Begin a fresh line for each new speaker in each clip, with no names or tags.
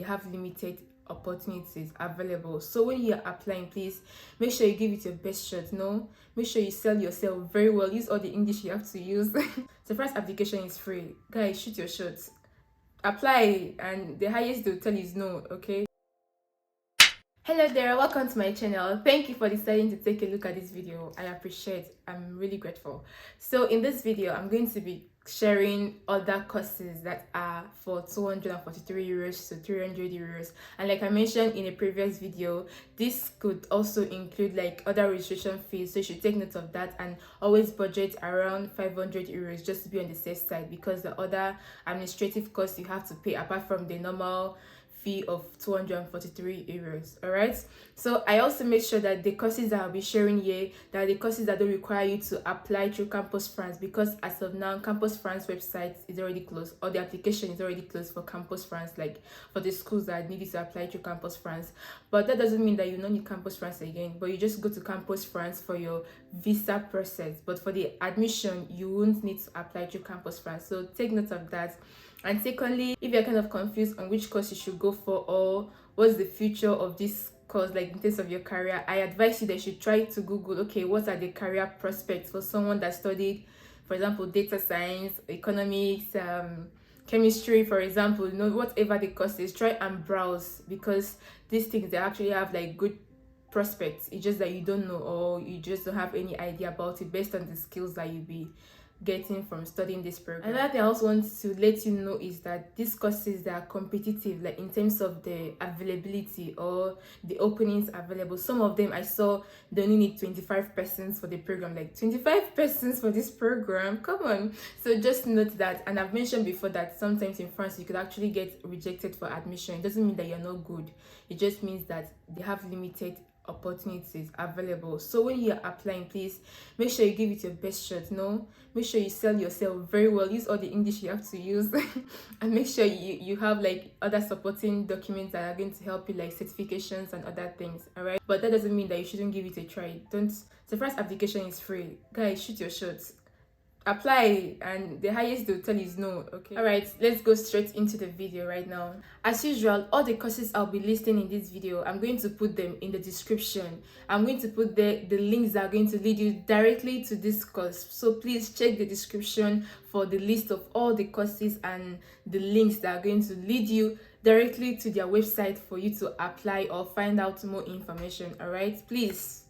they have limited opportunities available. So when you're applying, please make sure you give it your best shot. No, make sure you sell yourself very well. Use all the English you have to use. The first application is free. Guys, shoot your shots. Apply, and the highest they'll tell you is no. Okay. Hello there, welcome to my channel. Thank you for deciding to take a look at this video. I appreciate. I'm really grateful. So in this video, I'm going to be sharing other courses that are for 243 euros to 300 euros, and like I mentioned in a previous video, this could also include like other registration fees, so you should take note of that and always budget around 500 euros just to be on the safe side, because the other administrative costs you have to pay apart from the normal fee of 243 euros. All right, so I also make sure that the courses that I'll be sharing here, that are the courses that don't require you to apply through Campus France, because as of now Campus France website is already closed, or the application is already closed for Campus France, like for the schools that need you to apply through Campus France. But that doesn't mean that you don't need Campus France again, but you just go to Campus France for your visa process. But for the admission, you won't need to apply through Campus France, so take note of that. And secondly, if you're kind of confused on which course you should go for or what's the future of this course, like in terms of your career, I advise you that you should try to Google, okay, what are the career prospects for someone that studied, for example, data science, economics, chemistry, for example, whatever the course is, try and browse, because these things, they actually have like good prospects. It's just that you don't know, or you just don't have any idea about it based on the skills that you be getting from studying this program. Another thing I also want to let you know is that these courses, they are competitive, like in terms of the availability or the openings available. Some of them I saw they only need 25 persons for the program. Like 25 persons for this program, come on. So just note that. And I've mentioned before that sometimes in France you could actually get rejected for admission. It doesn't mean that you're not good, it just means that they have limited opportunities available. So when you're applying, please make sure you give it your best shot. No, make sure you sell yourself very well. Use all the English you have to use. And make sure you have like other supporting documents that are going to help you, like certifications and other things. All right, but that doesn't mean that you shouldn't give it a try. Don't. The first application is free. Guys, shoot your shots. Apply, and the highest they'll tell you is no. Okay, all right, let's go straight into the video right now. As usual, all the courses I'll be listing in this video, I'm going to put them in the description. I'm going to put the links that are going to lead you directly to this course, so please check the description for the list of all the courses and the links that are going to lead you directly to their website for you to apply or find out more information. All right, please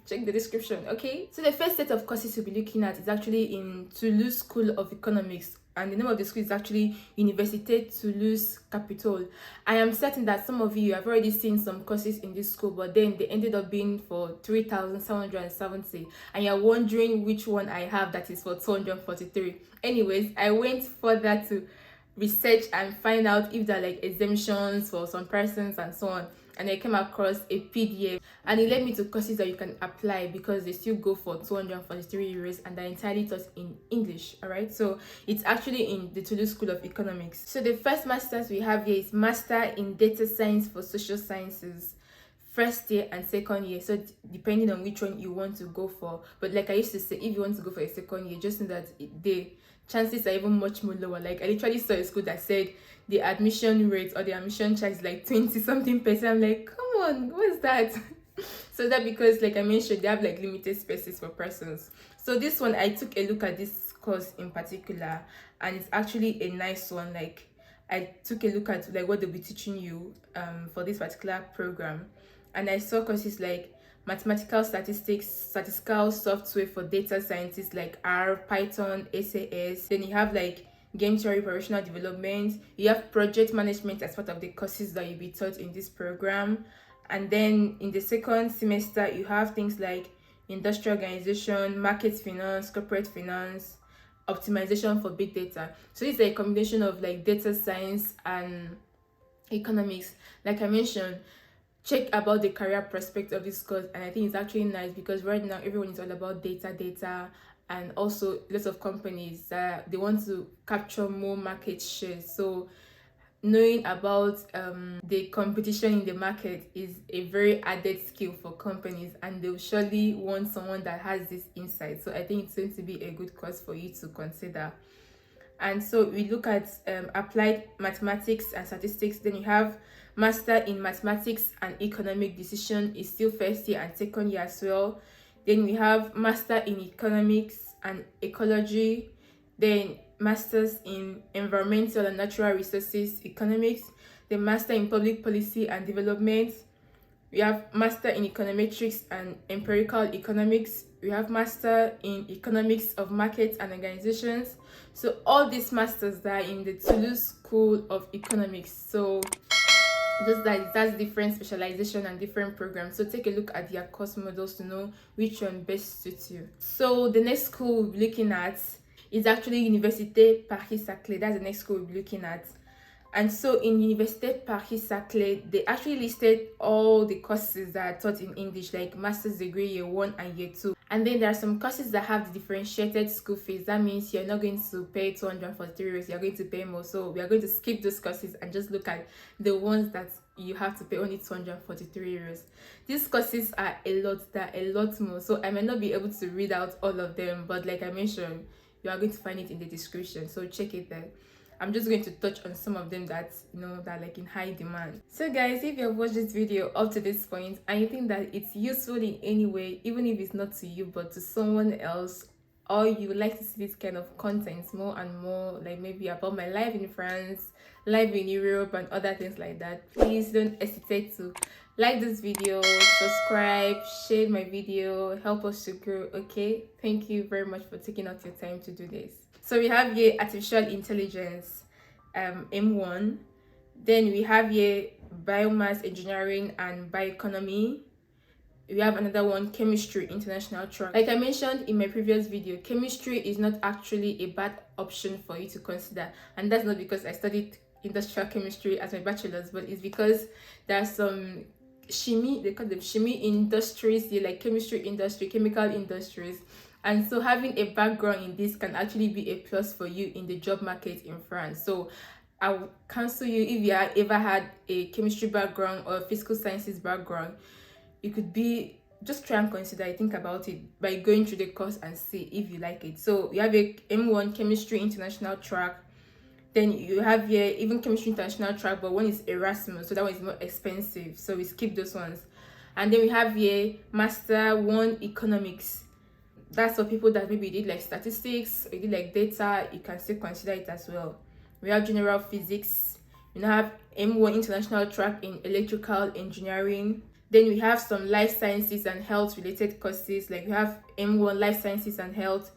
check the description. Okay, so the first set of courses you'll be looking at is actually in Toulouse School of Economics, and the name of the school is actually Université Toulouse Capitole. I am certain that some of you have already seen some courses in this school, but then they ended up being for 3,770, and you're wondering which one I have that is for 243. Anyways, I went further to research and find out if there are like exemptions for some persons and so on, and I came across a PDF, and it led me to courses that you can apply because they still go for 243 euros and they're entirely taught in English. All right, so it's actually in the Toulouse School of Economics. So the first masters we have here is Master in Data Science for Social Sciences, first year and second year, so depending on which one you want to go for. But like I used to say, if you want to go for a second year, just know that the chances are even much more lower. Like I literally saw a school that said the admission rate or the admission charge is like 20 something percent. I'm like, come on, what is that? So that, because like I mentioned, they have like limited spaces for persons. So this one, I took a look at this course in particular, and it's actually a nice one. Like I took a look at like what they'll be teaching you for this particular program, and I saw courses like mathematical statistics, statistical software for data scientists like R, Python, SAS. Then you have like game theory, professional development. You have project management as part of the courses that you'll be taught in this program. And then in the second semester, you have things like industrial organization, market finance, corporate finance, optimization for big data. So it's a combination of like data science and economics. Like I mentioned, check about the career prospect of this course, and I think it's actually nice because right now everyone is all about data, and also lots of companies that they want to capture more market share. So knowing about the competition in the market is a very added skill for companies, and they'll surely want someone that has this insight. So I think it's going to be a good course for you to consider. And so we look at applied mathematics and statistics. Then you have master in mathematics and economic decision, is still first year and second year as well. Then we have master in economics and ecology, then masters in environmental and natural resources economics, then master in public policy and development. We have master in econometrics and empirical economics. We have master in economics of markets and organizations. So all these masters that are in the Toulouse School of Economics. So just that that's different specialization and different programs. So take a look at their course models to know which one best suits you. So the next school we'll be looking at is actually Université Paris-Saclay. That's the next school we'll be looking at. And so in Université Paris-Saclay, they actually listed all the courses that are taught in English, like master's degree year 1 and year 2. And then there are some courses that have the differentiated school fees. That means you're not going to pay 243 euros, you're going to pay more. So we are going to skip those courses and just look at the ones that you have to pay only 243 euros. These courses are a lot more. So I might not be able to read out all of them, but like I mentioned, you are going to find it in the description. So check it there. I'm just going to touch on some of them that that are like in high demand. So guys, if you have watched this video up to this point and you think that it's useful in any way, even if it's not to you but to someone else, or you would like to see this kind of content more and more, like maybe about my life in France, life in Europe and other things like that, please don't hesitate to like this video, subscribe, share my video, help us to grow. Okay, thank you very much for taking out your time to do this. So we have here artificial intelligence, M1. Then we have here biomass engineering and bioeconomy. We have another one, chemistry international track. Like I mentioned in my previous video, chemistry is not actually a bad option for you to consider, and that's not because I studied industrial chemistry as my bachelor's, but it's because there are some chemie, they call them chemie industries, like chemistry industry, chemical industries. And so having a background in this can actually be a plus for you in the job market in France. So I would counsel you, if you have ever had a chemistry background or a physical sciences background, it could be, just try and consider it, think about it by going through the course and see if you like it. So you have a M1 chemistry international track. Then you have here even chemistry international track, but one is Erasmus, so that one is more expensive, so we skip those ones. And then we have here master 1 economics. That's for people that maybe did like statistics or did like data, you can still consider it as well. We have general physics. We now have M1 international track in electrical engineering. Then we have some life sciences and health related courses, like we have M1 life sciences and health,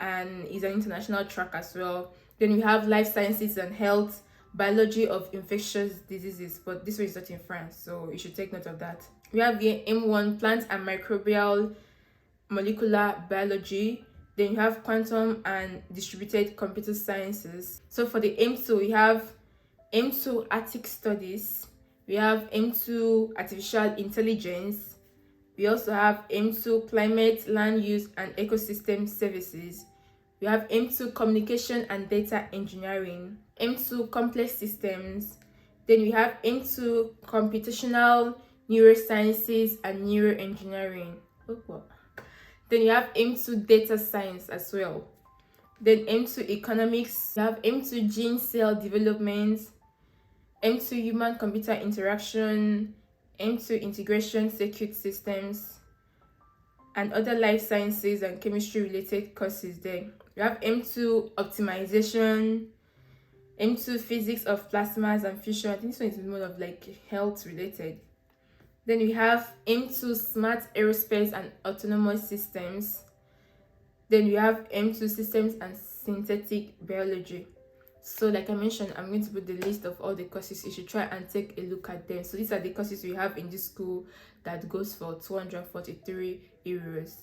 and is an international track as well. Then we have life sciences and health, biology of infectious diseases, but this one is not in France, so you should take note of that. We have here M1 plant and microbial molecular biology. Then you have quantum and distributed computer sciences. So for the M2, we have M2 Arctic studies, we have M2 artificial intelligence, we also have M2 climate, land use and ecosystem services, we have M2 communication and data engineering, M2 complex systems, then we have M2 computational neurosciences and neuroengineering. Then you have M2 data science as well. Then M2 economics, you have M2 gene cell development, M2 human computer interaction, M2 integration circuit systems, and other life sciences and chemistry related courses there. You have M2 optimization, M2 physics of plasmas and fusion. I think this one is more of like health related. Then we have M2 smart aerospace and autonomous systems. Then we have M2 systems and synthetic biology. So like I mentioned, I'm going to put the list of all the courses. You should try and take a look at them. So these are the courses we have in this school that goes for 243 euros.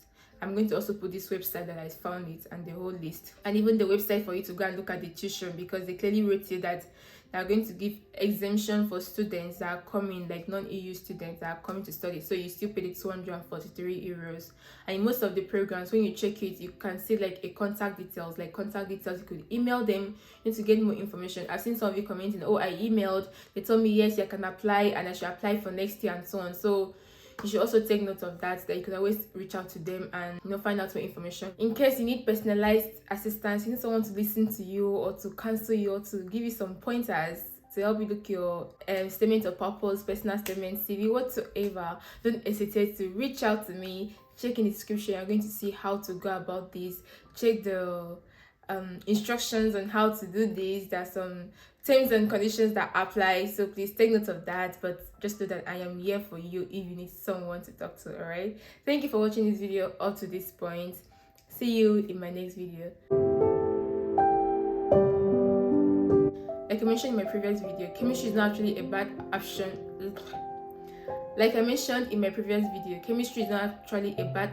I'm going to also put this website that I found it and the whole list, and even the website for you to go and look at the tuition, because they clearly wrote here that they are going to give exemption for students that are coming, like non-EU students that are coming to study. So you still pay the 243 euros. And in most of the programs, when you check it, you can see like a contact details. You could email them to get more information. I've seen some of you commenting, oh, I emailed, they told me yes, I can apply and I should apply for next year and so on. So you should also take note of that you can always reach out to them and find out more information. In case you need personalized assistance, you need someone to listen to you or to counsel you or to give you some pointers to help you look your statement of purpose, personal statement, CV, whatsoever, don't hesitate to reach out to me. Check in the description, you're going to see how to go about this. Check the instructions on how to do this. There's some terms and conditions that apply, so please take note of that. But just know that I am here for you if you need someone to talk to. All right, thank you for watching this video up to this point. See you in my next video. Like I mentioned in my previous video, chemistry is not actually a bad option. Like I mentioned in my previous video, chemistry is not actually a bad